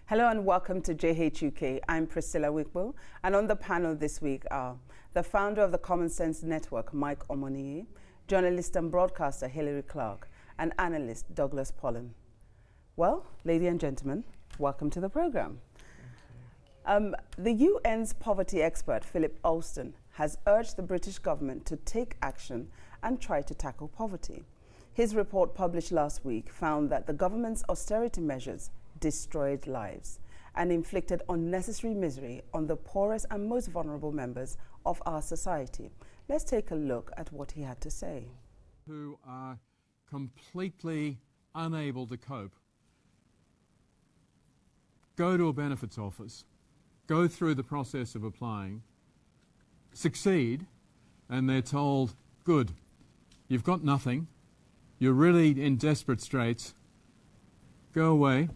Hello and welcome to JH UK. I'm Priscilla Wigbo, and on the panel this week are the founder of the Common Sense Network, Mike Omoniyi, journalist and broadcaster Hilary Clark, and analyst Douglas Pollen. Well, ladies and gentlemen, welcome to the program. The UN's poverty expert, Philip Alston, has urged the British government to take action and try to tackle poverty. His report published last week found that the government's austerity measures destroyed lives and inflicted unnecessary misery on the poorest and most vulnerable members of our society. Let's take a look at what he had to say. Who are completely unable to cope go to a benefits office, go through the process of applying, succeed, and they're told, good, you've got nothing, you're really in desperate straits, go away,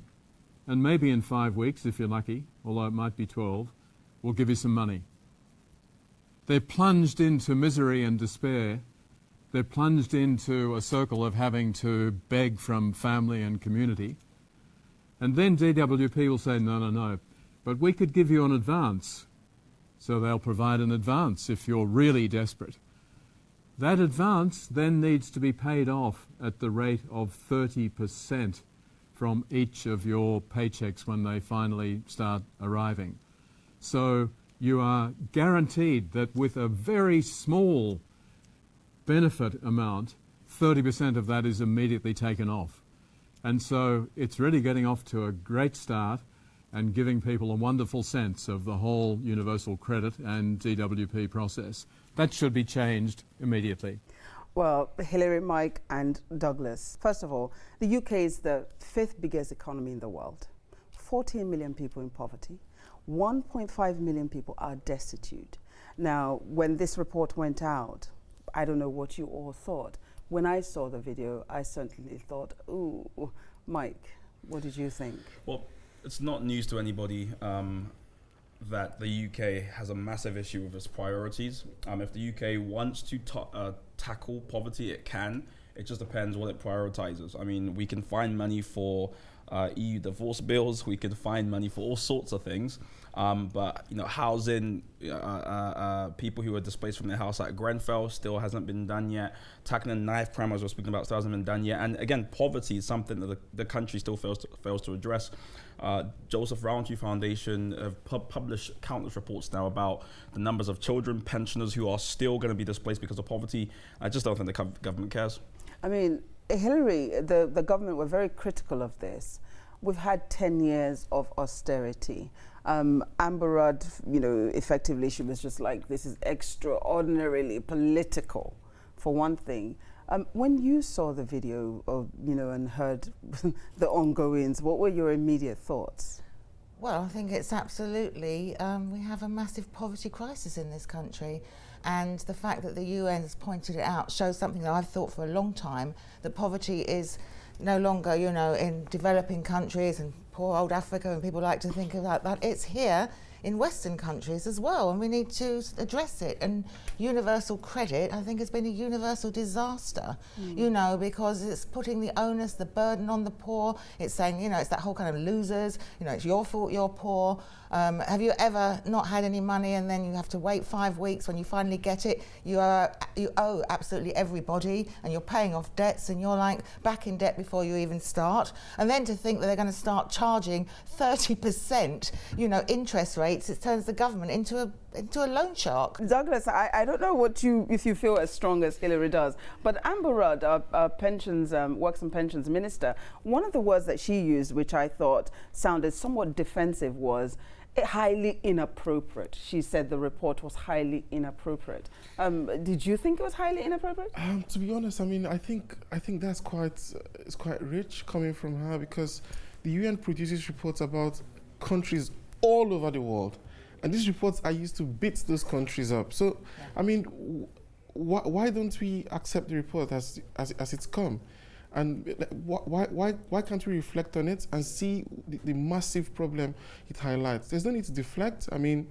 and maybe in 5 weeks, if you're lucky, although it might be 12, we'll give you some money. They're plunged into misery and despair. They're plunged into a circle of having to beg from family and community. And then DWP will say, no, no, no, but we could give you an advance. So they'll provide an advance if you're really desperate. That advance then needs to be paid off at the rate of 30% from each of your paychecks when they finally start arriving. So you are guaranteed that with a very small benefit amount, 30% of that is immediately taken off. And so it's really getting off to a great start and giving people a wonderful sense of the whole universal credit and DWP process. That should be changed immediately. Well, Hilary, Mike, and Douglas. First of all, the UK is the 5th biggest economy in the world. 14 million people in poverty. 1.5 million people are destitute. Now, when this report went out, I don't know what you all thought. When I saw the video, I certainly thought, ooh, Mike, what did you think? Well, it's not news to anybody that the UK has a massive issue with its priorities. If the UK wants to tackle poverty, it can. It just depends what it prioritizes. I mean, we can find money for EU divorce bills. We can find money for all sorts of things. But you know, housing people who are displaced from their house at Grenfell still hasn't been done yet. Tackling knife crime, as we're speaking about, still hasn't been done yet. And again, poverty is something that the country still fails to address. Joseph Rowntree Foundation have published countless reports now about the numbers of children, pensioners who are still going to be displaced because of poverty. I just don't think the government cares. I mean, Hilary, the government were very critical of this. We've had 10 years of austerity. Amber Rudd, you know, effectively she was just like, this is extraordinarily political, for one thing. When you saw the video, you know, and heard the ongoings, what were your immediate thoughts? Well, I think it's absolutely, we have a massive poverty crisis in this country. And the fact that the UN has pointed it out shows something that I've thought for a long time, that poverty is no longer, you know, in developing countries and poor old Africa, and people like to think about that. It's here in Western countries as well, and we need to address it. And universal credit, I think, has been a universal disaster, you know, because it's putting the onus, the burden on the poor. It's saying, you know, it's that whole kind of losers, you know, it's your fault you're poor. Have you ever not had any money and then you have to wait 5 weeks when you finally get it? You owe absolutely everybody, and you're paying off debts, and you're like back in debt before you even start. And then to think that they're going to start charging 30%, you know, interest rates, it turns the government into a loan shark. Douglas, I don't know if you feel as strong as Hilary does, but Amber Rudd, our pensions, works and pensions minister, one of the words that she used, which I thought sounded somewhat defensive, was highly inappropriate. She said the report was highly inappropriate. Did you think it was highly inappropriate? To be honest, I mean, I think that's quite rich coming from her, because the UN produces reports about countries all over the world, and these reports are used to beat those countries up. So, yeah. I mean, why don't we accept the report as it's come? And why can't we reflect on it and see the massive problem it highlights? There's no need to deflect. I mean,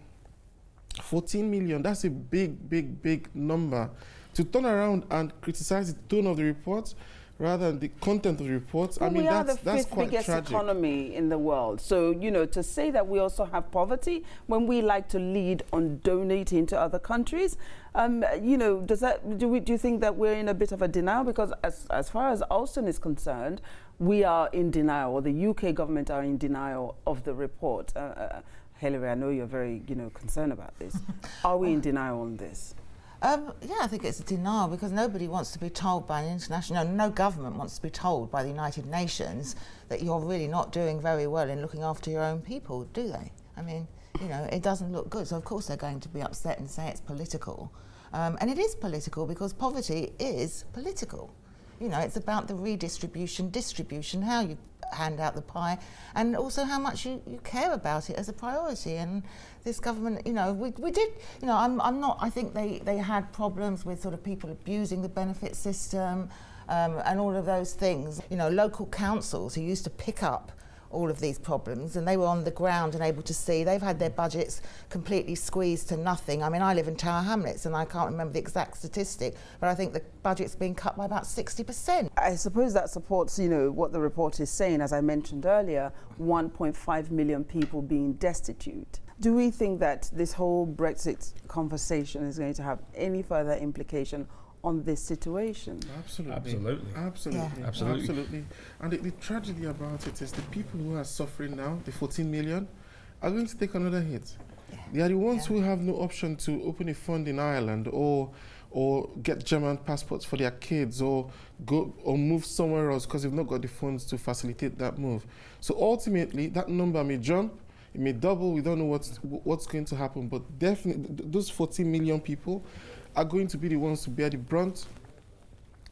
14 million, that's a big number. To turn around and criticize the tone of the report, rather than the content of the reports. Well, I mean, we are that's the fifth quite biggest tragic. economy in the world. So, you know, to say that we also have poverty when we like to lead on donating to other countries, you know, do you think that we're in a bit of a denial? Because as far as Alston is concerned, we are in denial, or the UK government are in denial of the report. Hilary, I know you're very, you know, concerned about this. Are we in denial on this? Yeah, I think it's a denial because nobody wants to be told by an international, no government wants to be told by the United Nations that you're really not doing very well in looking after your own people, do they? I mean, you know, it doesn't look good. So of course they're going to be upset and say it's political. And it is political because poverty is political. You know, it's about the redistribution, distribution, how you hand out the pie, and also how much you care about it as a priority. And this government, you know, we did, you know, I think they had problems with sort of people abusing the benefit system and all of those things. You know, local councils who used to pick up all of these problems, and they were on the ground and able to see. They've had their budgets completely squeezed to nothing. I mean, I live in Tower Hamlets and I can't remember the exact statistic, but I think the budget's been cut by about 60%. I suppose that supports, you know, what the report is saying. As I mentioned earlier, 1.5 million people being destitute. Do we think that this whole Brexit conversation is going to have any further implication on this situation? Absolutely. Yeah. Absolutely. And the tragedy about it is the people who are suffering now, the 14 million, are going to take another hit. They are the ones who have no option to open a fund in Ireland or get German passports for their kids or go or move somewhere else because they've not got the funds to facilitate that move. So ultimately, that number may jump, it may double. We don't know what's going to happen, but definitely those 14 million people are going to be the ones to bear the brunt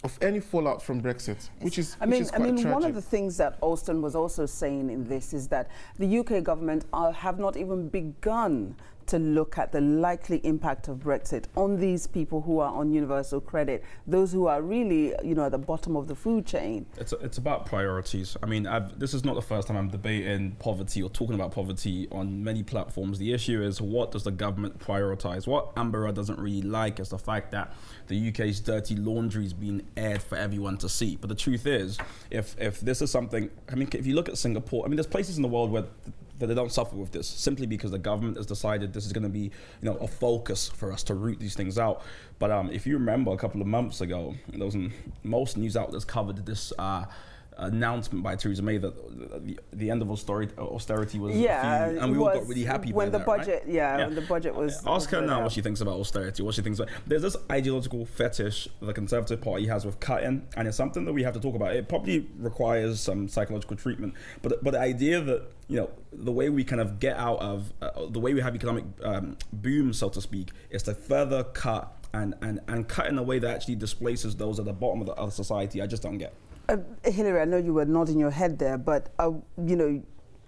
of any fallout from Brexit, which is quite tragic. One of the things that Alston was also saying in this is that the UK government have not even begun to look at the likely impact of Brexit on these people who are on universal credit, those who are really, you know, at the bottom of the food chain. It's about priorities. I mean, this is not the first time I'm debating poverty or talking about poverty on many platforms. The issue is, what does the government prioritize? What Amber doesn't really like is the fact that the UK's dirty laundry is being aired for everyone to see. But the truth is, if this is something, I mean, if you look at Singapore, I mean, there's places in the world where that they don't suffer with this simply because the government has decided this is going to be, you know, a focus for us to root these things out. But if you remember a couple of months ago, most news outlets covered this announcement by Theresa May that the end of austerity was and we all got really happy when by the that, budget, right? when the budget was. Ask her now what she thinks about austerity, what she thinks about. There's this ideological fetish the Conservative Party has with cutting, and it's something that we have to talk about. It probably requires some psychological treatment, but the idea that, you know, the way we kind of get out of the way we have economic boom, so to speak, is to further cut and cut in a way that actually displaces those at the bottom of the society. I just don't get. Hilary, I know you were nodding your head there, but you know,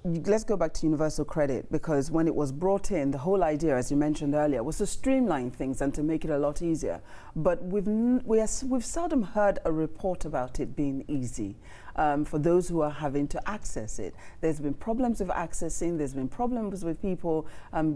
let's go back to universal credit, because when it was brought in, the whole idea, as you mentioned earlier, was to streamline things and to make it a lot easier. But we've seldom heard a report about it being easy for those who are having to access it. There's been problems with accessing. There's been problems with people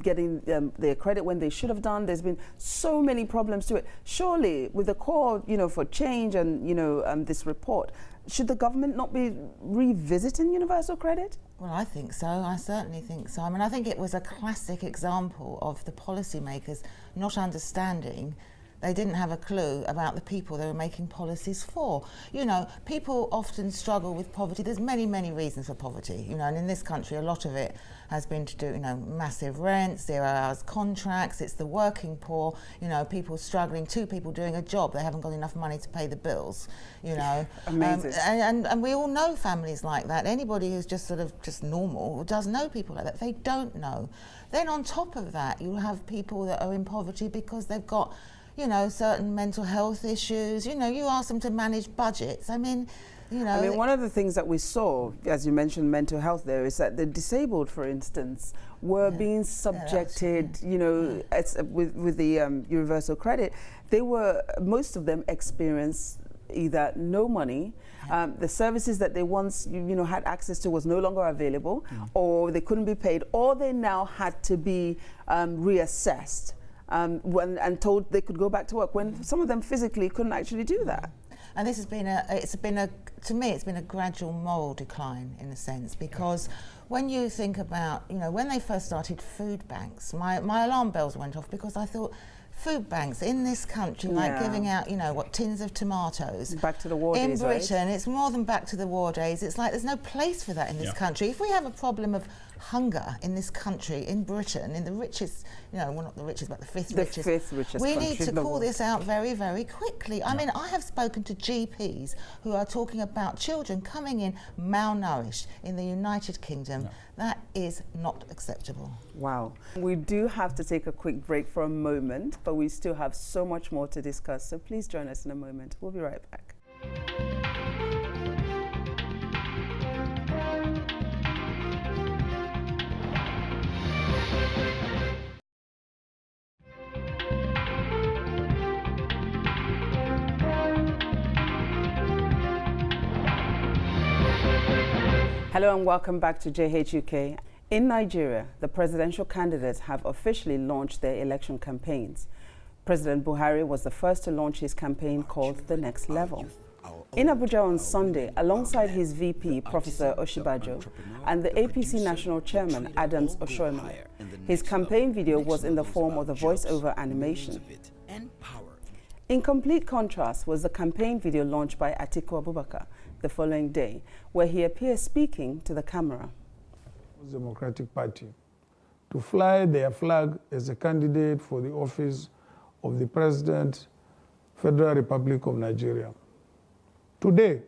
getting their credit when they should have done. There's been so many problems to it. Surely, with the call, you know, for change and, you know, this report, should the government not be revisiting universal credit? Well, I think so. I certainly think so. I mean, I think it was a classic example of the policymakers not understanding. They didn't have a clue about the people they were making policies for. You know, people often struggle with poverty. There's many, many reasons for poverty, you know, and in this country, a lot of it has been to do, you know, massive rents, 0 hours contracts, it's the working poor, you know, people struggling, 2 people doing a job, they haven't got enough money to pay the bills, you know. Amazing. And we all know families like that. Anybody who's just sort of just normal does know people like that. They don't know. Then on top of that, you have people that are in poverty because they've got, you know, certain mental health issues. You know, you ask them to manage budgets. I mean, you know. I mean, one of the things that we saw, as you mentioned, mental health there, is that the disabled, for instance, were being subjected, you know, with the universal credit. They were, most of them experienced either no money, the services that they once, you know, had access to was no longer available, or they couldn't be paid, or they now had to be reassessed. And told they could go back to work when some of them physically couldn't actually do that. And this has been to me, it's been a gradual moral decline in a sense, because when you think about, when they first started food banks, my alarm bells went off, because I thought, food banks in this country, like giving out, tins of tomatoes. Back to the war days, in Britain, right? it's more than back to the war days. It's like there's no place for that in this country. If we have a problem of hunger in this country, in Britain, in the richest, well, not the richest, but the fifth richest, we need to call this out very, very quickly. I mean, I have spoken to GPs who are talking about children coming in malnourished in the United Kingdom. That is not acceptable. Wow. We do have to take a quick break for a moment, but we still have so much more to discuss. So please join us in a moment. We'll be right back. Hello and welcome back to JHUK. In Nigeria, the presidential candidates have officially launched their election campaigns. President Buhari was the first to launch his campaign called The Next Level. In Abuja on Sunday, alongside his VP, Professor Oshibajo, and the APC National Chairman, Adams Oshoima, his campaign video was in the form of the voice-over animation. In complete contrast was the campaign video launched by Atiku Abubakar the following day, where he appears speaking to the camera. Democratic Party to fly their flag as a candidate for the office of the President, Federal Republic of Nigeria. Today,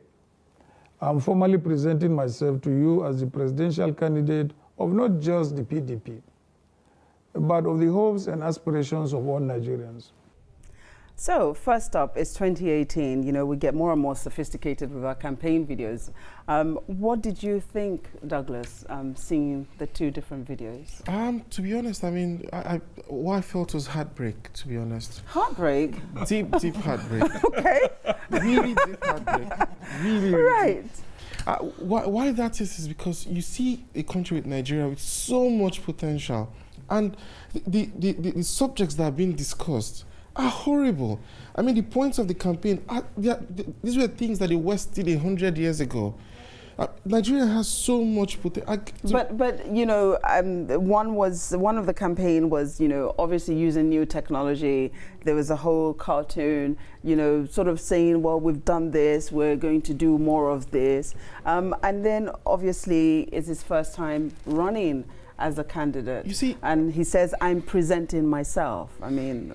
I'm formally presenting myself to you as the presidential candidate of not just the PDP, but of the hopes and aspirations of all Nigerians. So first up is 2018. We get more and more sophisticated with our campaign videos. What did you think, Douglas, seeing the two different videos? To be honest, I mean, what I felt was heartbreak, to be honest. Heartbreak? Deep heartbreak. Okay. Really deep heartbreak. Really. Right. Why that is because you see a country with Nigeria with so much potential, and the subjects that are being discussed are horrible. I mean, the points of the campaign, these were things that the West did 100 years ago. Nigeria has so much potential. But one of the campaign was, obviously using new technology. There was a whole cartoon, sort of saying, well, we've done this, we're going to do more of this. And then obviously it's his first time running as a candidate. You see, and he says, I'm presenting myself. I mean,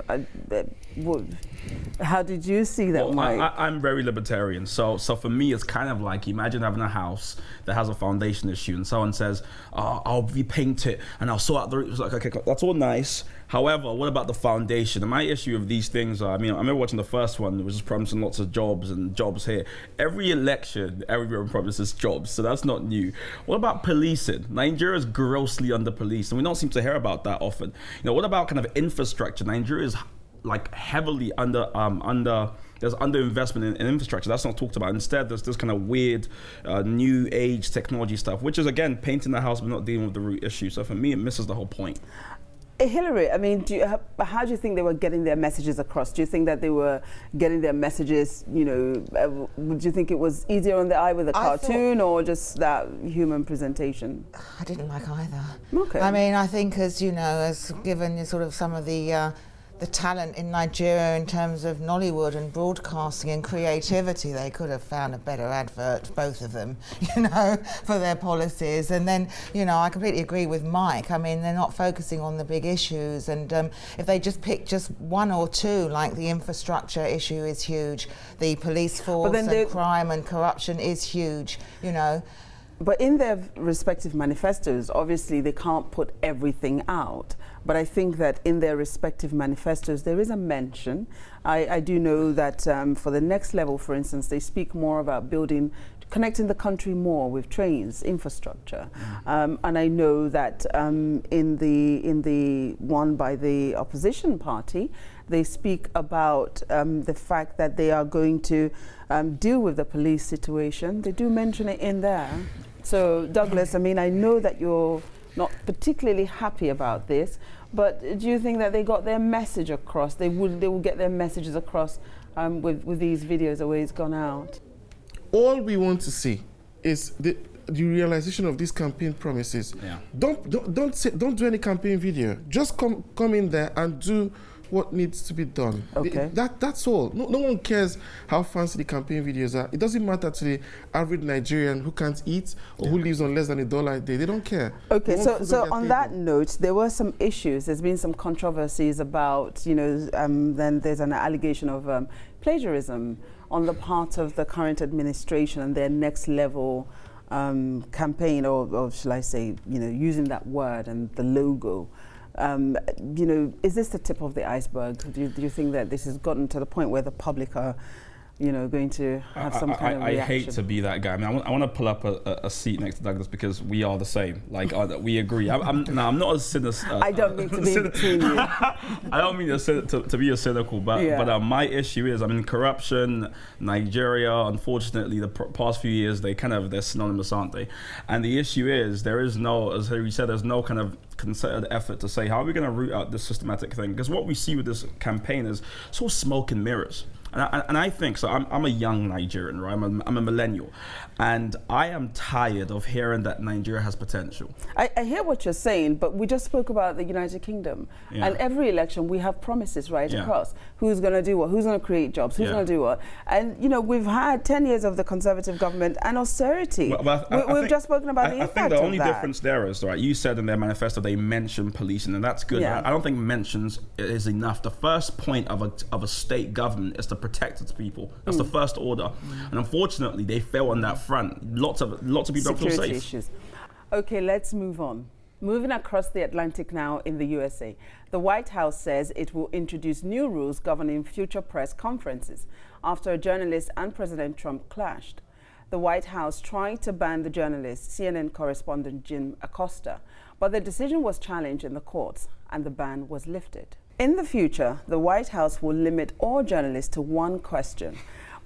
how did you see that, Mike? I'm very libertarian. So for me, it's kind of like, imagine having a house that has a foundation issue and someone says, I'll repaint it and I'll sort out the, it's like, okay, that's all nice. However, what about the foundation? And my issue of these things are, I remember watching the first one, it was just promising lots of jobs and jobs here. Every election, everyone promises jobs, so that's not new. What about policing? Nigeria is grossly under-policed, and we don't seem to hear about that often. What about kind of infrastructure? Nigeria is like heavily there's underinvestment in infrastructure. That's not talked about. Instead, there's this kind of weird new age technology stuff, which is, again, painting the house but not dealing with the root issue. So for me, it misses the whole point. Hillary, I mean, how do you think they were getting their messages across? Do you think that they were getting their messages, would you think it was easier on the eye with a cartoon or just that human presentation? I didn't like either. Okay. I mean, I think as given sort of some of the talent in Nigeria in terms of Nollywood and broadcasting and creativity, they could have found a better advert, both of them, for their policies. And then, I completely agree with Mike. I mean, they're not focusing on the big issues. And if they just pick just one or two, like the infrastructure issue is huge, the police force and crime and corruption is huge, But in their respective manifestos, obviously they can't put everything out. But I think that in their respective manifestos, there is a mention. I do know that for the next level, for instance, they speak more about connecting the country more with trains, infrastructure. And I know that in the one by the opposition party, they speak about the fact that they are going to deal with the police situation. They do mention it in there. So, Douglas, I mean, I know that you're not particularly happy about this, but do you think that they got their message across? They will get their messages across with these videos the way it's gone out? All we want to see is the realization of these campaign promises. Yeah. Don't do any campaign video. Just come in there and do what needs to be done. Okay. That's all. No one cares how fancy the campaign videos are. It doesn't matter to the average Nigerian who can't eat or who lives on less than $1 a day. They don't care. Okay, They want food so their on table. that note, there were some issues. There's been some controversies about, then there's an allegation of plagiarism on the part of the current administration and their next level campaign, or shall I say, using that word and the logo. Is this the tip of the iceberg? Do you think that this has gotten to the point where the public are, going to have some kind of reaction? I hate to be that guy. I mean, I want to pull up a seat next to Douglas because we are the same. Like, we agree. I'm not a cynical. I don't mean to be between you. I don't mean to be a cynical, but my issue is, corruption, Nigeria, unfortunately, the past few years, they're synonymous, aren't they? And the issue is, there is no, as Harry said, there's no kind of concerted effort to say, how are we going to root out this systematic thing? Because what we see with this campaign is sort of smoke and mirrors. And I think, so I'm a young Nigerian, right? I'm a millennial. And I am tired of hearing that Nigeria has potential. I hear what you're saying, but we just spoke about the United Kingdom. Yeah. And every election, we have promises right Yeah. across. Who's going to do what? Who's going to create jobs? Who's Yeah. going to do what? And, we've had 10 years of the Conservative government and austerity. We've just spoken about the impact of that. I think the only difference there is, right, you said in their manifesto they mention policing, and that's good. Yeah. I don't think mentions is enough. The first point of a state government is to protect its people. That's the first order. And unfortunately, they fail on that front. Lots of people don't feel Security safe. issues. Okay, let's move on. Moving across the Atlantic now in the USA, the White House says it will introduce new rules governing future press conferences after a journalist and President Trump clashed. The White House tried to ban the journalist, CNN correspondent Jim Acosta, but the decision was challenged in the courts and the ban was lifted. In the future, the White House will limit all journalists to one question,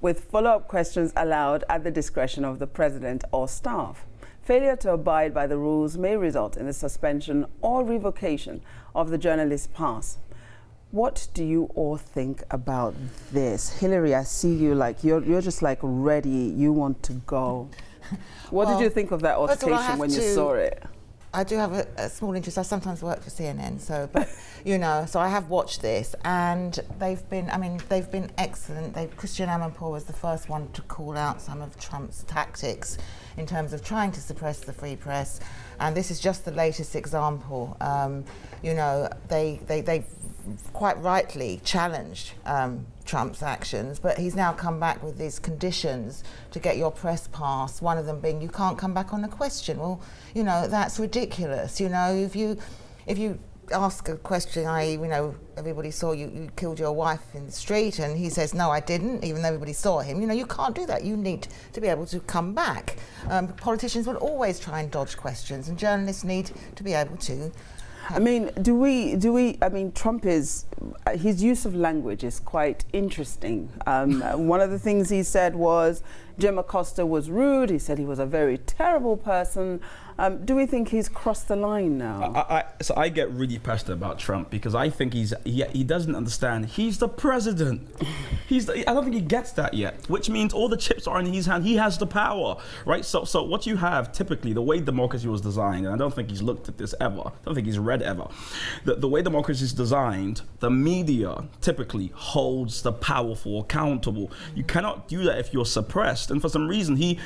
with follow-up questions allowed at the discretion of the president or staff. Failure to abide by the rules may result in the suspension or revocation of the journalist's pass. What do you all think about this? Hillary, I see you you're just ready, you want to go. What did you think of that altercation when you saw it? I do have a small interest. I sometimes work for CNN, so I have watched this, and they've been excellent. Christiane Amanpour was the first one to call out some of Trump's tactics in terms of trying to suppress the free press, and this is just the latest example. They quite rightly challenged Trump's actions, but he's now come back with these conditions to get your press pass, one of them being you can't come back on a question. Well, that's ridiculous. If you ask a question, i.e., everybody saw you killed your wife in the street, and he says, no, I didn't, even though everybody saw him, you can't do that. You need to be able to come back. Politicians will always try and dodge questions, and journalists need to be able to. Trump his use of language is quite interesting. One of the things he said was Jim Acosta was rude. He said he was a very terrible person. Do we think he's crossed the line now? So I get really passionate about Trump because I think he doesn't understand. He's the president. I don't think he gets that yet, which means all the chips are in his hand. He has the power, right? So what you have typically, the way democracy was designed, and I don't think he's looked at this ever. I don't think he's read ever. The way democracy is designed, the media typically holds the powerful accountable. You cannot do that if you're suppressed. And for some reason, he's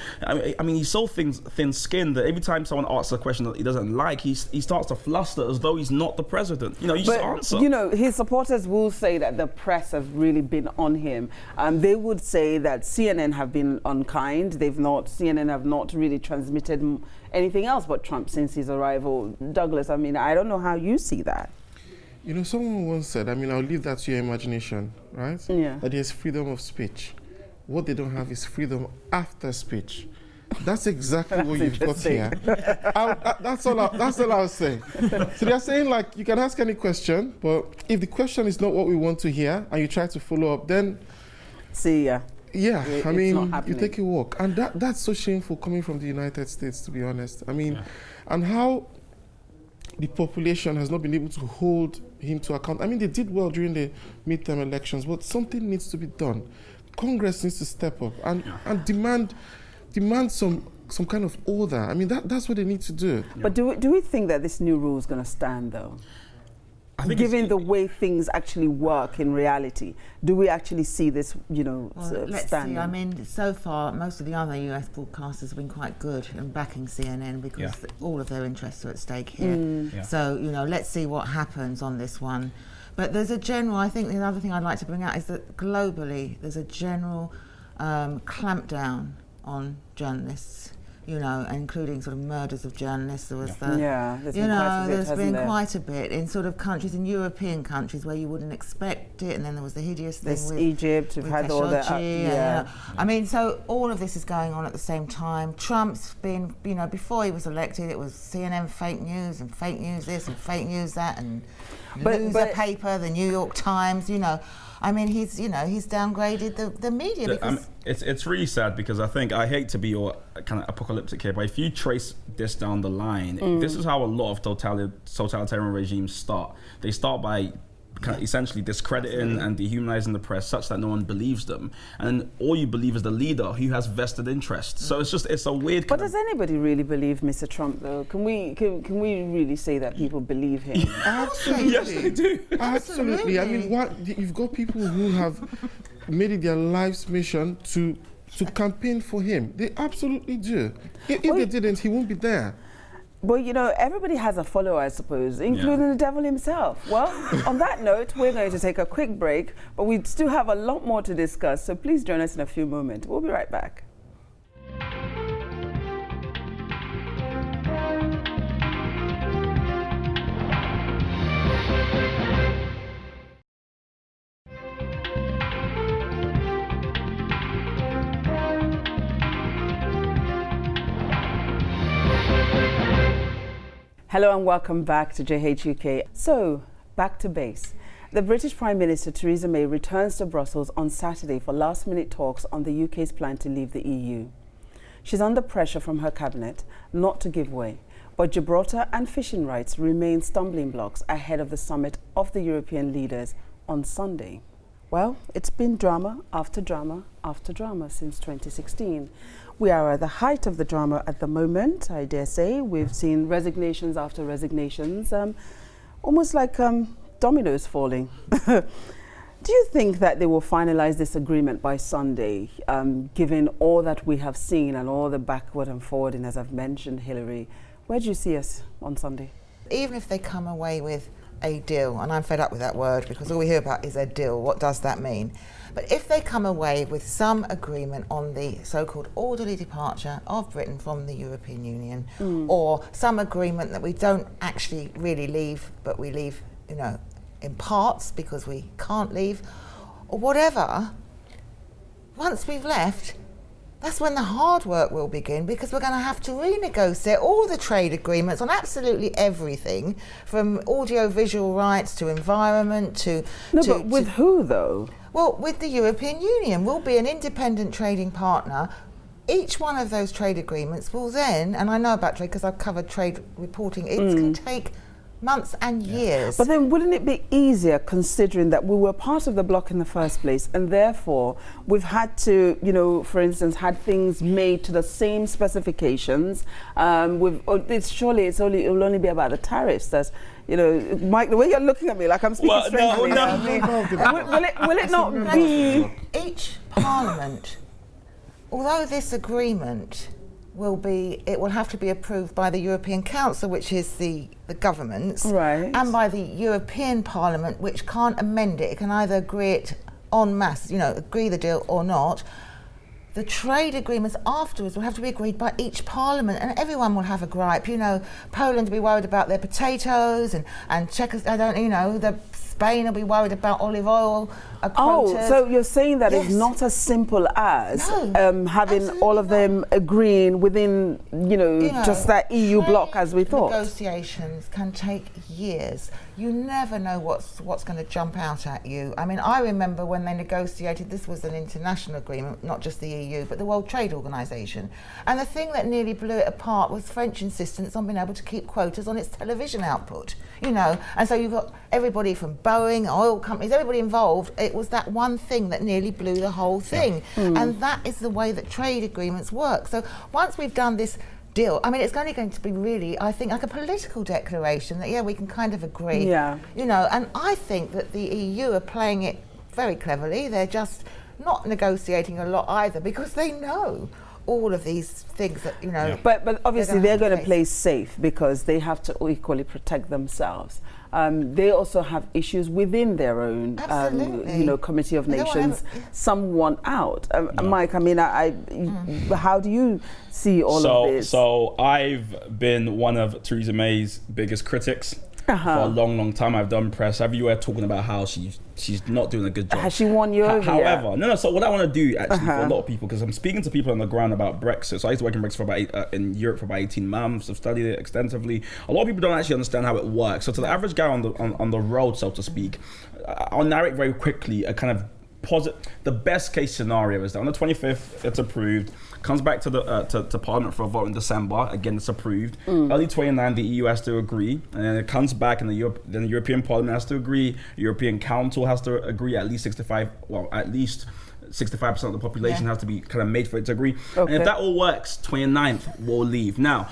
so thin-skinned that every time someone asks a question that he doesn't like, he starts to fluster as though he's not the president. You just answer. His supporters will say that the press have really been on him. They would say that CNN have been unkind. CNN have not really transmitted anything else but Trump since his arrival. Douglas, I don't know how you see that. Someone once said, I'll leave that to your imagination, right? Yeah. That there's freedom of speech. What they don't have is freedom after speech. That's exactly what you've got here. That's all I was saying. So they're saying you can ask any question, but if the question is not what we want to hear and you try to follow up, then you take a walk. And that's so shameful coming from the United States, to be honest. And how the population has not been able to hold him to account. I mean, they did well during the midterm elections, but something needs to be done. Congress needs to step up and demand some kind of order. I mean, that's what they need to do. But do we think that this new rule is going to stand, though? I think Given the way things actually work in reality, do we actually see this, Let's standing? see. I mean, so far, most of the other US broadcasters have been quite good in backing CNN because all of their interests are at stake here. So, let's see what happens on this one. But there's a general, I think the other thing I'd like to bring out is that globally, there's a general clampdown on journalists. Including sort of murders of journalists. There was there's been quite a bit in sort of countries, in European countries where you wouldn't expect it, and then there was the hideous thing with Egypt. We've had all that. I mean, so all of this is going on at the same time. Trump's been, before he was elected, it was CNN fake news and fake news this and fake news that, and loser paper, the New York Times. I mean, he's downgraded the media because it's really sad because I hate to be all kind of apocalyptic here, but if you trace this down the line, this is how a lot of totalitarian regimes start. They start by kind of essentially discrediting and dehumanizing the press such that no one believes them, and all you believe is the leader who has vested interests. So it's a weird. But does anybody really believe Mr. Trump, though? Can we really say that people believe him? Absolutely. Yes, they do. Absolutely. I mean, you've got people who have made it their life's mission to campaign for him. They absolutely do. If they didn't, he won't be there. Well, everybody has a follower, I suppose, including the devil himself. Well, on that note, we're going to take a quick break, but we still have a lot more to discuss, so please join us in a few moments. We'll be right back. Hello and welcome back to JH UK. So, back to base. The British Prime Minister Theresa May returns to Brussels on Saturday for last-minute talks on the UK's plan to leave the EU. She's under pressure from her cabinet not to give way, but Gibraltar and fishing rights remain stumbling blocks ahead of the summit of the European leaders on Sunday. Well, it's been drama after drama after drama since 2016. We are at the height of the drama at the moment, I dare say. We've seen resignations after resignations, almost like dominoes falling. Do you think that they will finalize this agreement by Sunday, given all that we have seen and all the backward and forwarding, as I've mentioned, Hillary? Where do you see us on Sunday? Even if they come away with a deal, and I'm fed up with that word because all we hear about is a deal. What does that mean? But if they come away with some agreement on the so-called orderly departure of Britain from the European Union, or some agreement that we don't actually really leave, but we leave, in parts because we can't leave, or whatever, once we've left, that's when the hard work will begin, because we're going to have to renegotiate all the trade agreements on absolutely everything, from audio-visual rights to environment to... But with who, though? Well, with the European Union. We'll be an independent trading partner. Each one of those trade agreements will then, and I know about trade because I've covered trade reporting, it can take months and years. But then wouldn't it be easier, considering that we were part of the bloc in the first place, and therefore we've had to, for instance, had things made to the same specifications. It will only be about the tariffs. That's, Mike, the way you're looking at me like I'm speaking strangely. Will it not be? Each parliament, although this agreement it will have to be approved by the European Council, which is the governments, right, and by the European Parliament, which can't amend it. It can either agree it en masse, agree the deal or not. The trade agreements afterwards will have to be agreed by each parliament, and everyone will have a gripe. Poland will be worried about their potatoes, and Spain will be worried about olive oil. So you're saying that it's not as simple as having all of them agreeing within, just that EU bloc as we thought. Negotiations can take years. you never know what's going to jump out at you. I mean, I remember when they negotiated, this was an international agreement, not just the EU, but the World Trade Organization. And the thing that nearly blew it apart was French insistence on being able to keep quotas on its television output, you know. And so you've got everybody from Boeing, oil companies, everybody involved. It was that one thing that nearly blew the whole thing. And that is the way that trade agreements work. So once we've done this deal, I mean, it's only going to be really, I think, like a political declaration that, yeah, we can kind of agree. You know, and I think that the EU are playing it very cleverly. They're just not negotiating a lot either, because they know all of these things that, you know. But obviously they're going to play safe because they have to equally protect themselves. They also have issues within their own, you know, Committee of Nations. Some want out. Mike, I mean, how do you see all of this? So I've been one of Theresa May's biggest critics for a long, long time. I've done press everywhere talking about how she's not doing a good job. Has she won you over? However, no. So what I want to do actually for a lot of people, because I'm speaking to people on the ground about Brexit. So I used to work in Brexit for about in Europe for about 18 months. I've studied it extensively. A lot of people don't actually understand how it works. So to the average guy on the road, so to speak, I'll narrate very quickly a kind of the best case scenario is that on the 25th it's approved, comes back to the to Parliament for a vote in December. Again, it's approved. Early 29, the EU has to agree, and then it comes back, and then the European Parliament has to agree. European Council has to agree. At least 65% of the population has to be kind of made for it to agree. And if that all works, 29th we'll leave. Now,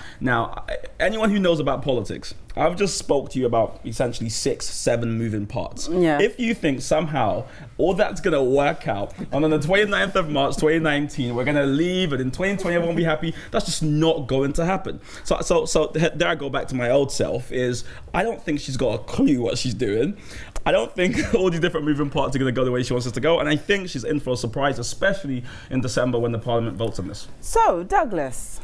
anyone who knows about politics, I've just spoke to you about essentially 6-7 moving parts. If you think somehow all that's gonna work out, and on the 29th of March 2019 we're gonna leave, and in 2020 everyone will be happy, that's just not going to happen. So there I go back to my old self, is I don't think she's got a clue what she's doing. I don't think all these different moving parts are going to go the way she wants us to go, and I think she's in for a surprise, especially in December when the Parliament votes on this. So, Douglas,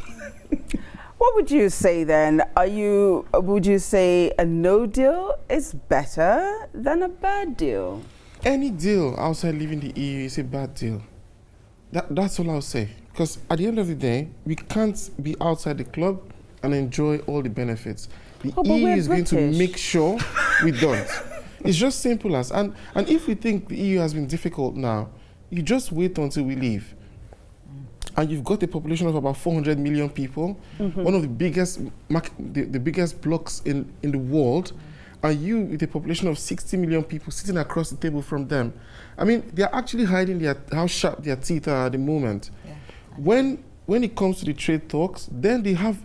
what would you say then? Would you say a no deal is better than a bad deal? Any deal outside leaving the EU is a bad deal. That's all I'll say. Because at the end of the day, we can't be outside the club and enjoy all the benefits. The EU is going to make sure we don't. It's just simple as, and if we think the EU has been difficult now, you just wait until we leave. And you've got a population of about 400 million people, one of the biggest blocks in the world, and you with a population of 60 million people sitting across the table from them. I mean, they're actually hiding how sharp their teeth are at the moment. When it comes to the trade talks, then they have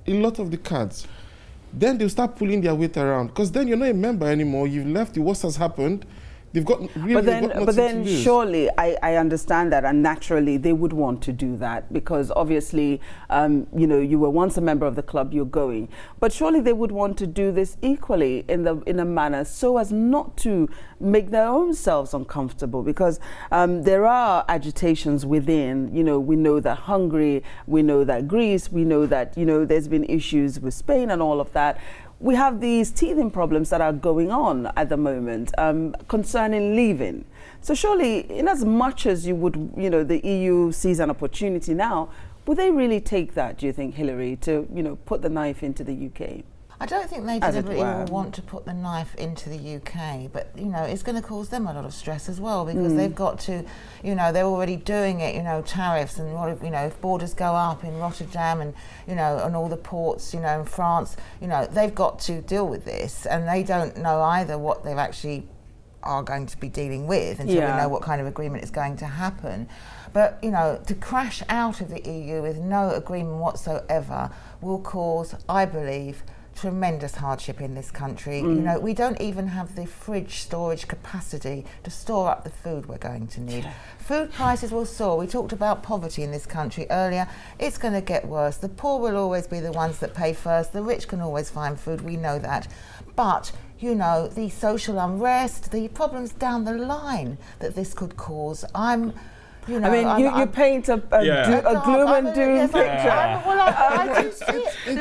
a lot of the cards. Then they'll start pulling their weight around, because then you're not a member anymore. You've left. The worst has happened. They've got really. But then surely I understand that, and naturally they would want to do that, because obviously, you know, you were once a member of the club, you're going. But surely they would want to do this equally in a manner so as not to make their own selves uncomfortable, because there are agitations within. You know, we know that Hungary, we know that Greece, we know that, you know, there's been issues with Spain and all of that. We have these teething problems that are going on at the moment concerning leaving. So surely, in as much as you would, you know, the EU sees an opportunity now, would they really take that, do you think, Hillary, to, you know, put the knife into the UK? I don't think they deliberately will want to put the knife into the UK, but, you know, it's going to cause them a lot of stress as well, because they've got to, you know, they're already doing it, you know, tariffs and, what, you know, if borders go up in Rotterdam and, you know, and all the ports, you know, in France, you know, they've got to deal with this, and they don't know either what they've actually are going to be dealing with until we know what kind of agreement is going to happen. But, you know, to crash out of the EU with no agreement whatsoever will cause, I believe, tremendous hardship in this country. You know, we don't even have the fridge storage capacity to store up the food we're going to need. Food prices will soar. We talked about poverty in this country earlier. It's going to get worse. The poor will always be the ones that pay first. The rich can always find food. We know that. But, you know, the social unrest, the problems down the line that this could cause, you know, I mean, you paint a gloom and doom picture. Well, I do see it. I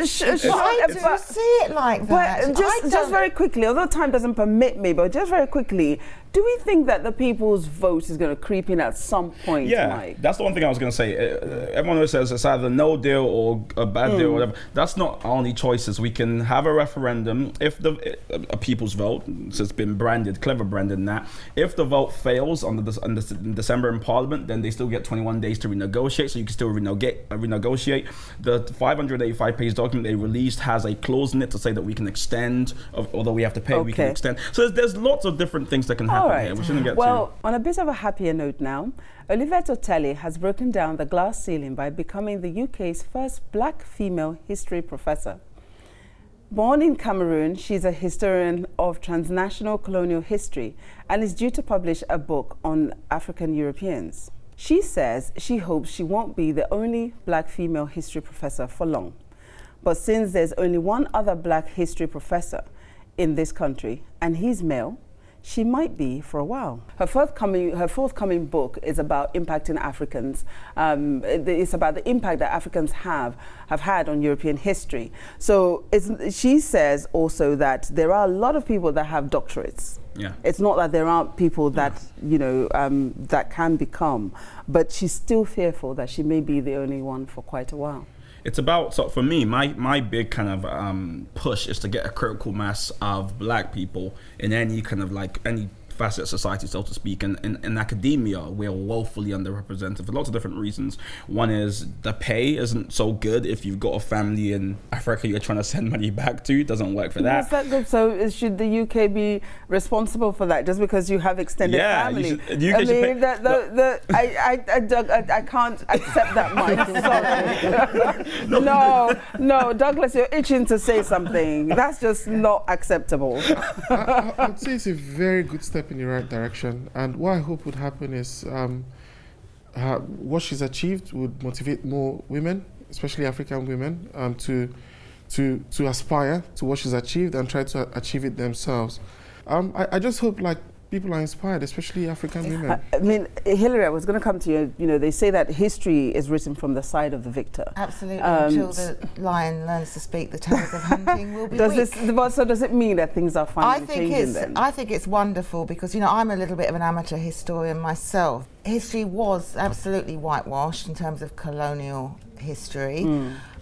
do see it like that. But just very quickly, although time doesn't permit me, but just very quickly, Do we think that the people's vote is going to creep in at some point, Yeah, Mike? that's the one thing I was going to say. Everyone always says it's either no deal or a bad deal or whatever. That's not our only choices. We can have a referendum if a people's vote, so it's been branded, clever branded in that. If the vote fails on December in Parliament, then they still get 21 days to renegotiate, so you can still renegotiate. The 585-page document they released has a clause in it to say that we can extend, although we have to pay, we can extend. So there's lots of different things that can happen here. We shouldn't get Well, on a bit of a happier note now, Olivette Otelli has broken down the glass ceiling by becoming the UK's first black female history professor. Born in Cameroon, she's a historian of transnational colonial history and is due to publish a book on African Europeans. She says she hopes she won't be the only black female history professor for long. But since there's only one other black history professor in this country, and he's male, she might be for a while. Her forthcoming book is about impacting Africans. It's about the impact that Africans have had on European history. So she says also that there are a lot of people that have doctorates. Yeah. It's not that there aren't people that, that can become, but she's still fearful that she may be the only one for quite a while. It's about, so for me, my big kind of push is to get a critical mass of black people in any kind of any facet of society, so to speak. And in academia, we're woefully underrepresented for lots of different reasons. One is the pay isn't so good. If you've got a family in Africa you're trying to send money back to, it doesn't work for that. Is that good? So should the UK be responsible for that just because you have extended family? I can't accept that, Mike. Sorry. No, Douglas, you're itching to say something. That's just not acceptable. I'd say it's a very good step in the right direction, and what I hope would happen is what she's achieved would motivate more women, especially African women, to aspire to what she's achieved and try to achieve it themselves. I just hope people are inspired, especially African women. I mean, Hilary, I was going to come to you. They say that history is written from the side of the victor. Absolutely. Until the lion learns to speak, the terrors of hunting will be weak. So does it mean that things are finally changing then? I think it's wonderful because, I'm a little bit of an amateur historian myself. History was absolutely whitewashed in terms of colonial history.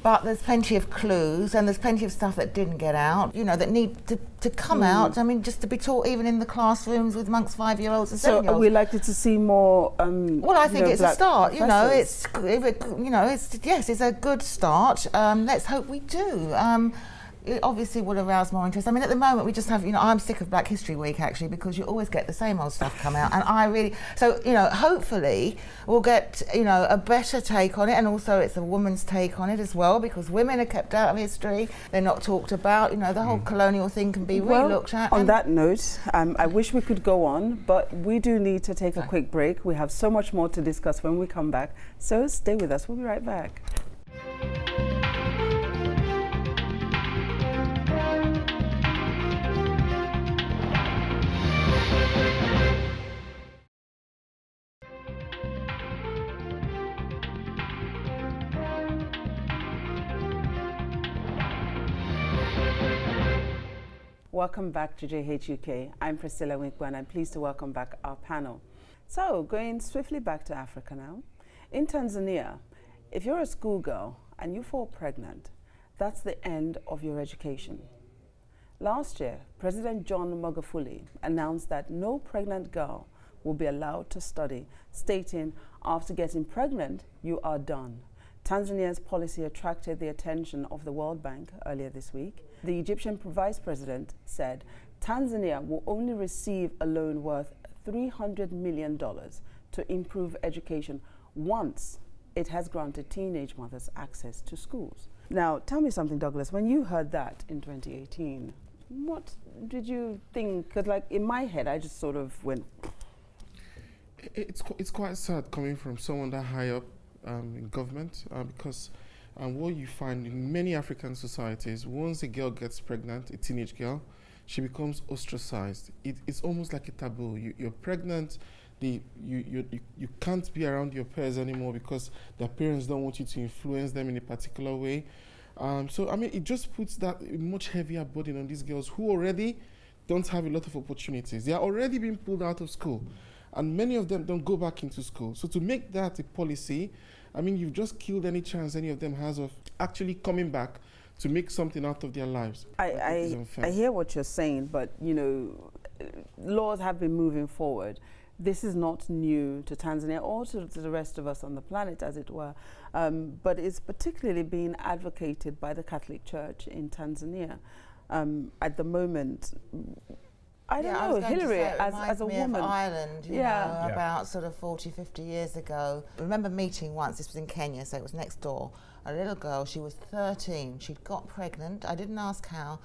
But there's plenty of clues and there's plenty of stuff that didn't get out, that need to come out. I mean, just to be taught even in the classrooms with amongst 5-year-olds and 7-year-olds. So are we likely to see more? Well, I think it's a start. Professors? It's a good start. Let's hope we do. It obviously will arouse more interest. I mean, at the moment we just have, I'm sick of Black History Week actually because you always get the same old stuff come out, and hopefully we'll get, a better take on it, and also it's a woman's take on it as well because women are kept out of history. They're not talked about. The whole colonial thing can be re-looked at. On that note, I wish we could go on, but we do need to take a quick break. We have so much more to discuss when we come back, so stay with us. We'll be right back. Welcome back to JHUK. I'm Priscilla Winkwa and I'm pleased to welcome back our panel. So, going swiftly back to Africa now. In Tanzania, if you're a schoolgirl and you fall pregnant, that's the end of your education. Last year, President John Magufuli announced that no pregnant girl will be allowed to study, stating, after getting pregnant, you are done. Tanzania's policy attracted the attention of the World Bank earlier this week. The Egyptian vice president said Tanzania will only receive a loan worth $300 million to improve education once it has granted teenage mothers access to schools. Now, tell me something, Douglas. When you heard that in 2018, what did you think? Because, in my head, I just sort of went. It's quite sad coming from someone that high up in government because what you find in many African societies, once a girl gets pregnant, a teenage girl, she becomes ostracized. It's almost like a taboo. You're pregnant, you can't be around your peers anymore because their parents don't want you to influence them in a particular way. So, it just puts that much heavier burden on these girls who already don't have a lot of opportunities. They are already being pulled out of school, and many of them don't go back into school. So to make that a policy, I mean, you've just killed any chance any of them has of actually coming back to make something out of their lives. I hear what you're saying, but you know, laws have been moving forward. This is not new to Tanzania or to the rest of us on the planet, as it were, but it's particularly being advocated by the Catholic Church in Tanzania. At the moment, I don't know, Hillary, as a woman. Of Ireland, you know, about sort of 40, 50 years ago. I remember meeting once, this was in Kenya, so it was next door, a little girl, she was 13, she'd got pregnant, I didn't ask how,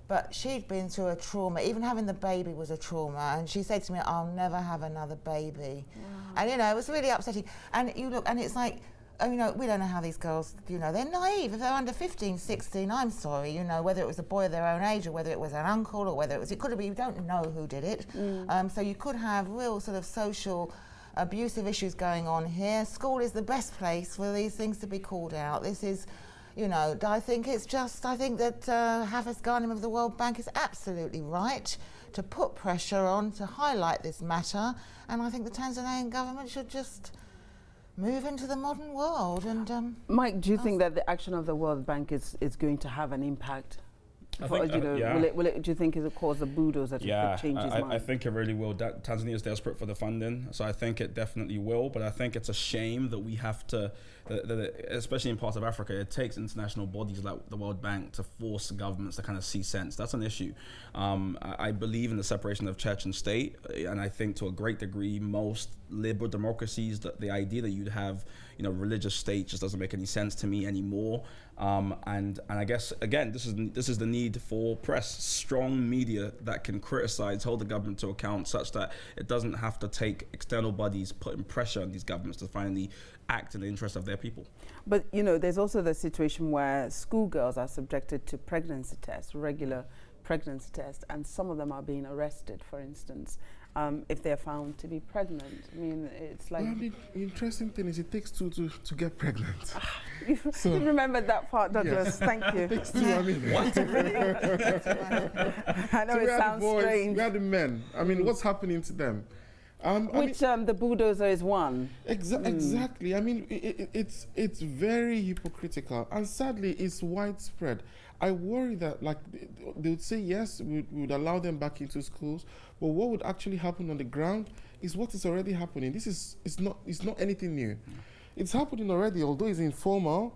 but she'd been through a trauma, even having the baby was a trauma, and she said to me, I'll never have another baby. Wow. And you know, it was really upsetting. And you look, and it's like, you know, we don't know how these girls, you know, they're naive. If they're under 15, 16, I'm sorry, you know, whether it was a boy of their own age or whether it was an uncle or whether it could have been, you don't know who did it. So you could have real sort of social abusive issues going on here. School is the best place for these things to be called out. This is, you know, I think that Hafez Ghanem of the World Bank is absolutely right to put pressure on to highlight this matter, and I think the Tanzanian government should just move into the modern world. And Mike, do you think that the action of the World Bank is going to have an impact? I think, do you think it will cause a bulldozer to change his mind? I think it really will. Tanzania is desperate for the funding, so I think it definitely will. But I think it's a shame that we have to, especially in parts of Africa, it takes international bodies like the World Bank to force governments to kind of see sense. That's an issue. I believe in the separation of church and state, and I think to a great degree, most liberal democracies, the idea that you'd have, you know, religious state just doesn't make any sense to me anymore. And I guess again, this is the need for press, strong media that can criticize, hold the government to account, such that it doesn't have to take external bodies putting pressure on these governments to finally act in the interest of their people. But you know, there's also the situation where schoolgirls are subjected to pregnancy tests, regular pregnancy tests, and some of them are being arrested, for instance, if they're found to be pregnant. I mean, it's like... Well, the interesting thing is it takes two to get pregnant. You remembered that part, Douglas. Yes. Thank you. It takes two, I mean. What? I know, so it sounds strange. We are the men. I mean, what's happening to them? The bulldozer is one. Exactly. I mean, it's very hypocritical, and sadly, it's widespread. I worry that, like, they would say yes, we would allow them back into schools, but what would actually happen on the ground is what is already happening. It's not anything new. It's happening already, although it's informal.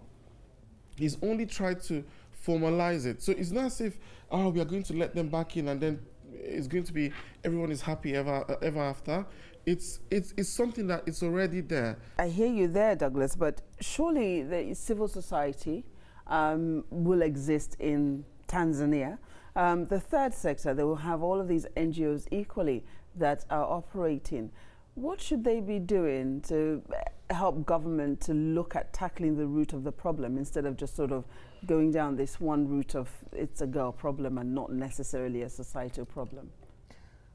He's only tried to formalize it. So it's not as if, we are going to let them back in and then it's going to be everyone is happy ever after. It's something that it's already there. I hear you there, Douglas, but surely the civil society will exist in Tanzania. The third sector, they will have all of these NGOs equally that are operating. What should they be doing to help government to look at tackling the root of the problem instead of just sort of going down this one route of it's a girl problem and not necessarily a societal problem?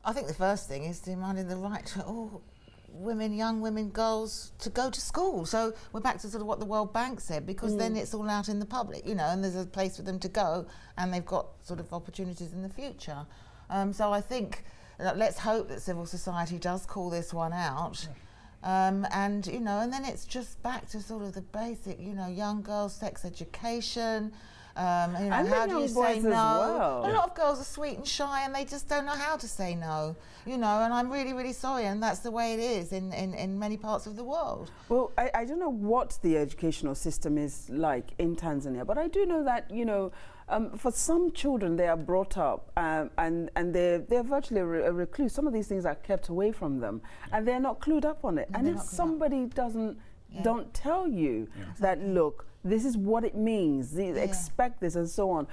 I think the first thing is demanding the right to all women, young women, girls, to go to school. So we're back to sort of what the World Bank said, because then it's all out in the public, you know, and there's a place for them to go and they've got sort of opportunities in the future. So I think, let's hope that civil society does call this one out. And, you know, and then it's just back to sort of the basic, you know, young girls, sex education, you know, and how do you say no? Well. A lot of girls are sweet and shy and they just don't know how to say no, you know, and I'm really, really sorry, and that's the way it is in many parts of the world. Well, I don't know what the educational system is like in Tanzania, but I do know that, you know, for some children, they are brought up and they're virtually a recluse. Some of these things are kept away from them and they're not clued up on it. And if somebody don't tell you that, look, this is what it means, expect this and so on,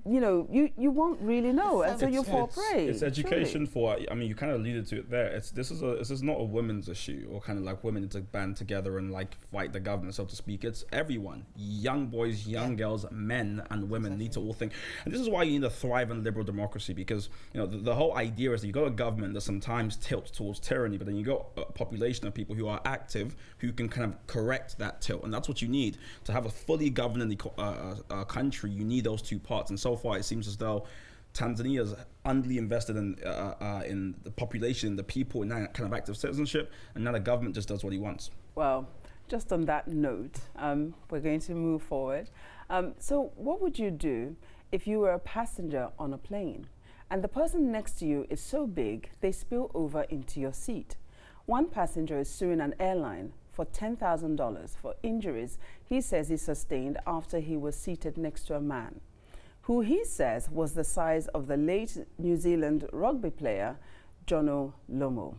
you know, you won't really know until you fall prey. It's education for, I mean, you kind of alluded to it there. This is not a women's issue or kind of like women to band together and like fight the government, so to speak. It's everyone, young boys, young girls, men and women need to all think. And this is why you need a thriving liberal democracy, because, you know, the whole idea is that you got a government that sometimes tilts towards tyranny, but then you got a population of people who are active, who can kind of correct that tilt. And that's what you need to have a fully governing country. You need those two parts, and so far it seems as though Tanzania's unduly invested in the population, the people, in that kind of active citizenship, and now the government just does what he wants. Well, just on that note, we're going to move forward. So what would you do if you were a passenger on a plane and the person next to you is so big they spill over into your seat? One passenger is suing an airline for $10,000 for injuries he says he sustained after he was seated next to a man who he says was the size of the late New Zealand rugby player, Jono Lomo.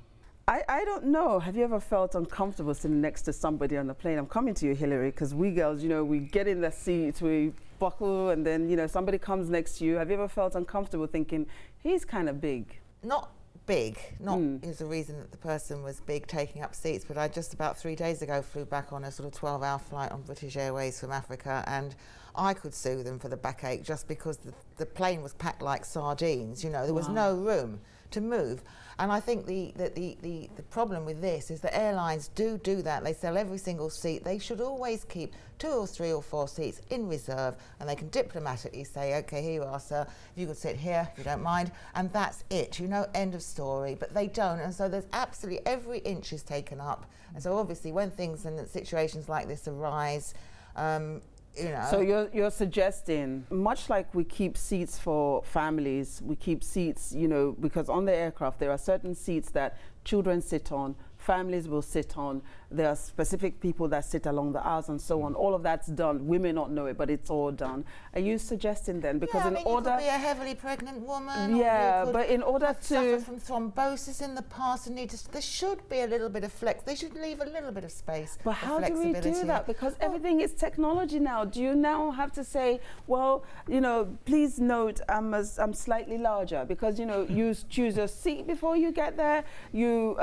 I don't know, have you ever felt uncomfortable sitting next to somebody on a plane? I'm coming to you, Hillary, because we girls, you know, we get in the seats, we buckle, and then, you know, somebody comes next to you. Have you ever felt uncomfortable thinking, he's kind of big? Not big, not is the reason that the person was big taking up seats, but I just about 3 days ago flew back on a sort of 12-hour flight on British Airways from Africa, and I could sue them for the backache just because the plane was packed like sardines, you know, there was no room to move. And I think the problem with this is that airlines do that. They sell every single seat. They should always keep 2 or 3 or 4 seats in reserve, and they can diplomatically say, okay, here you are, sir, if you could sit here, if you don't mind, and that's it, you know, end of story. But they don't, and so there's absolutely every inch is taken up. And so obviously when things and situations like this arise, you know. So you're suggesting, much like we keep seats for families, we keep seats, you know, because on the aircraft there are certain seats that children sit on, families will sit on, there are specific people that sit along the aisles and so on. All of that's done. We may not know it, but it's all done. Are you suggesting then, because yeah, in I mean, order, you could be a heavily pregnant woman, yeah, or you could but in order have to, suffered from thrombosis in the past and need to, there should be a little bit of flex. They should leave a little bit of space. but how do we do that? Because everything is technology now. Do you now have to say, well, you know, please note I'm slightly larger, because, you know, you choose your seat before you get there, you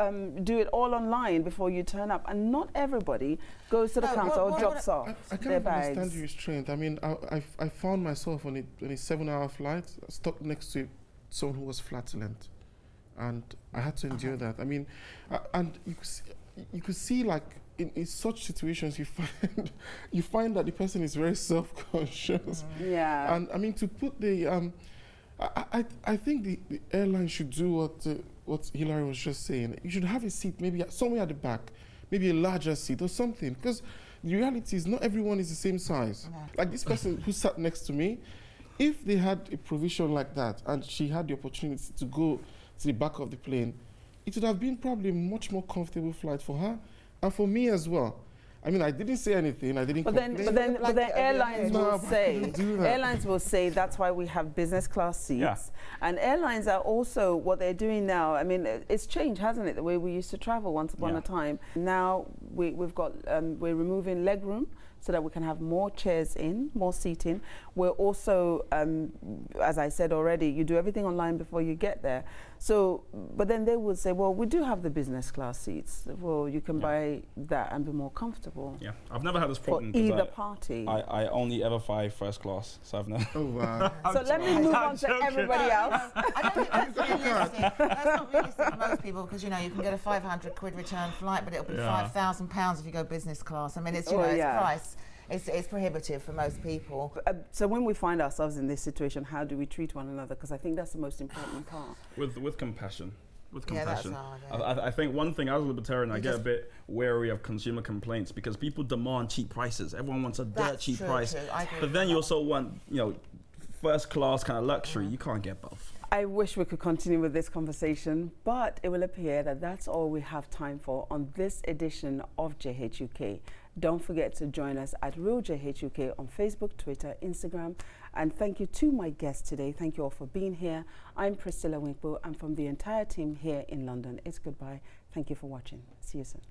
do it all online before you turn up, and not everybody goes to the counter or drops off I their can't bags. understand your restraint. I mean, I found myself on a 7-hour flight stuck next to someone who was flatulent, and I had to endure that. I mean, and you could see like in such situations you find that the person is very self-conscious. Yeah. And I mean, to put the I think the airline should do what Hillary was just saying. You should have a seat maybe somewhere at the back, maybe a larger seat or something, because the reality is not everyone is the same size. No. Like this person who sat next to me, if they had a provision like that and she had the opportunity to go to the back of the plane, it would have been probably a much more comfortable flight for her and for me as well. I mean, I didn't say anything. I didn't complain. But then airlines will say, do that. airlines will say that's why we have business class seats. Yeah. And airlines are also, what they're doing now, I mean, it's changed, hasn't it? The way we used to travel once upon a time. Now we've got, we're removing leg room so that we can have more chairs in, more seating. We're also, as I said already, you do everything online before you get there. So, but then they would say, well, we do have the business class seats. Well, you can buy that and be more comfortable. Yeah, I've never had this For problem. either party. I only ever fly first class, so I've never. Oh, wow. So let me move on to everybody else. I don't think that's realistic. That's not realistic for most people, because, you know, you can get a 500 quid return flight, but it'll be £5,000 if you go business class. I mean, it's, you know, it's price. It's prohibitive for most people. So when we find ourselves in this situation, how do we treat one another? Because I think that's the most important part. With compassion. With Yeah, that's compassion. hard, yeah. I think one thing, as a libertarian, I get a bit wary of consumer complaints because people demand cheap prices. Everyone wants a dirt cheap price. I agree But with then you that. also want, you know, first class kind of luxury. You can't get both. I wish we could continue with this conversation, but it will appear that that's all we have time for on this edition of JHUK. Don't forget to join us at Real JHUK on Facebook, Twitter, Instagram. And thank you to my guests today. Thank you all for being here. I'm Priscilla Winkbo, and from the entire team here in London, it's goodbye. Thank you for watching. See you soon.